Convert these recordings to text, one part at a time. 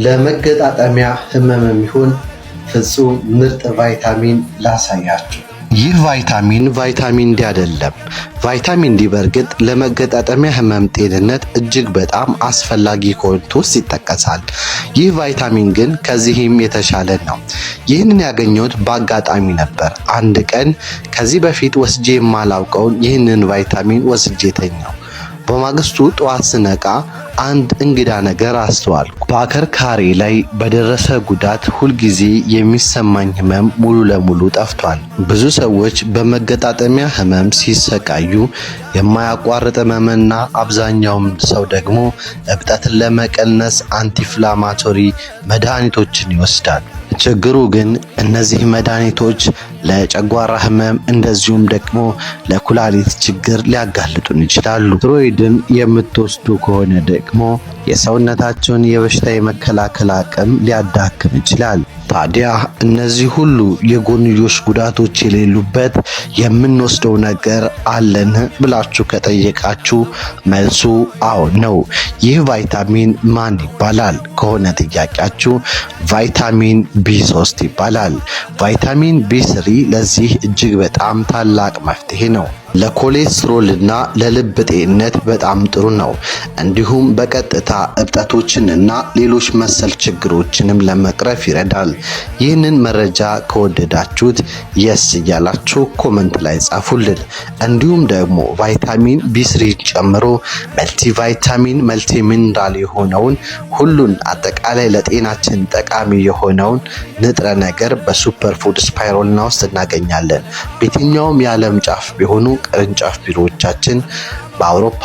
ለመገጣጠሚያ ህመም የሚሆን ፍጹም ምርጥ ቫይታሚን ላሳያችሁ። ይህ ቫይታሚን ዲ አይደለም። ቫይታሚን ዲ በርግጥ ለመገጣጠሚያ ህመም ጤንነት እጅግ በጣም አስፈላጊ ከሆኑት ውስጥ ይጠቀሳል። ይህ ቫይታሚን ግን ከዚህም የተሻለ ነው። ይህንን ያገኘሁት በአጋጣሚ ነበር። አንድ ቀን ከዚህ በፊት ወስጄ የማላውቀውን ይህንን ቫይታሚን ወስጄ ተኛው። በማግስቱ ጠዋት ስነቃ አንድ እንግዳ ነገር አስተዋልኩ። በአከርካሪ ላይ በደረሰ ጉዳት ሁልጊዜ የሚሰማኝ ህመም ሙሉ ለሙሉ ጠፍቷል። ብዙ ሰዎች በመገጣጠሚያ ህመም ሲሰቃዩ የማያቋርጥ ህመምና አብዛኛውም ሰው ደግሞ እብጠትን ለመቀነስ አንቲኢንፍላማቶሪ መድኃኒቶችን ይወስዳል። ችግሩ ግን እነዚህ መድኃኒቶች ለጨጓራ ህመም እንደዚሁም ደግሞ ለኩላሊት ችግር ሊያጋልጡን ይችላሉ። ስቴሮይድን የምትወስዱ ከሆነ ደግሞ የሰውነታቸውን የበሽታ የመከላከል አቅም ሊያዳክም ይችላል። ታዲያ እነዚህ ሁሉ የጎንዮሽ ጉዳቶች የሌሉበት የምንወስደው ነገር አለን ብላችሁ ከጠየቃችሁ መልሱ አዎ ነው። ይህ ቫይታሚን ማን ይባላል ከሆነ ጥያቄያችሁ ቫይታሚን ቢ3 ይባላል። ቫይታሚን ቢ3 ለዚህ እጅግ በጣም ታላቅ መፍትሄ ነው። ለኮሌስትሮልና ለልብ ጤንነት በጣም ጥሩ ነው። እንዲሁም በቀጥታ እብጠቶችንና ሌሎች መሰል ችግሮችንም ለመቅረፍ ይረዳል። ይህንን መረጃ ከወደዳችሁት የስ እያላችሁ ኮመንት ላይ ጻፉልን። እንዲሁም ደግሞ ቫይታሚን ቢ3 ጨምሮ መልቲ ቫይታሚን መልቲ ሚነራል የሆነውን ሁሉን አጠቃላይ ለጤናችን ጠቃሚ የሆነውን ንጥረ ነገር በሱፐር ፉድ ስፓይሮልና ውስጥ እናገኛለን። በየትኛውም የዓለም ጫፍ ቢሆኑ ቅርንጫፍ ቢሮዎቻችን በአውሮፓ፣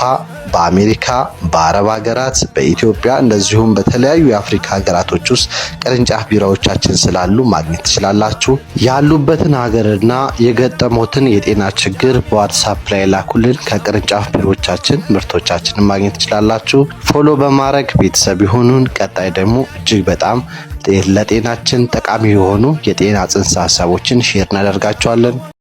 በአሜሪካ፣ በአረብ ሀገራት፣ በኢትዮጵያ እንደዚሁም በተለያዩ የአፍሪካ ሀገራቶች ውስጥ ቅርንጫፍ ቢሮዎቻችን ስላሉ ማግኘት ትችላላችሁ። ያሉበትን ሀገርና የገጠሙትን የጤና ችግር በዋትስአፕ ላይ ላኩልን። ከቅርንጫፍ ቢሮዎቻችን ምርቶቻችንን ማግኘት ትችላላችሁ። ፎሎ በማድረግ ቤተሰብ ይሁኑን። ቀጣይ ደግሞ እጅግ በጣም ለጤናችን ጠቃሚ የሆኑ የጤና ጽንሰ ሀሳቦችን ሼር እናደርጋቸዋለን።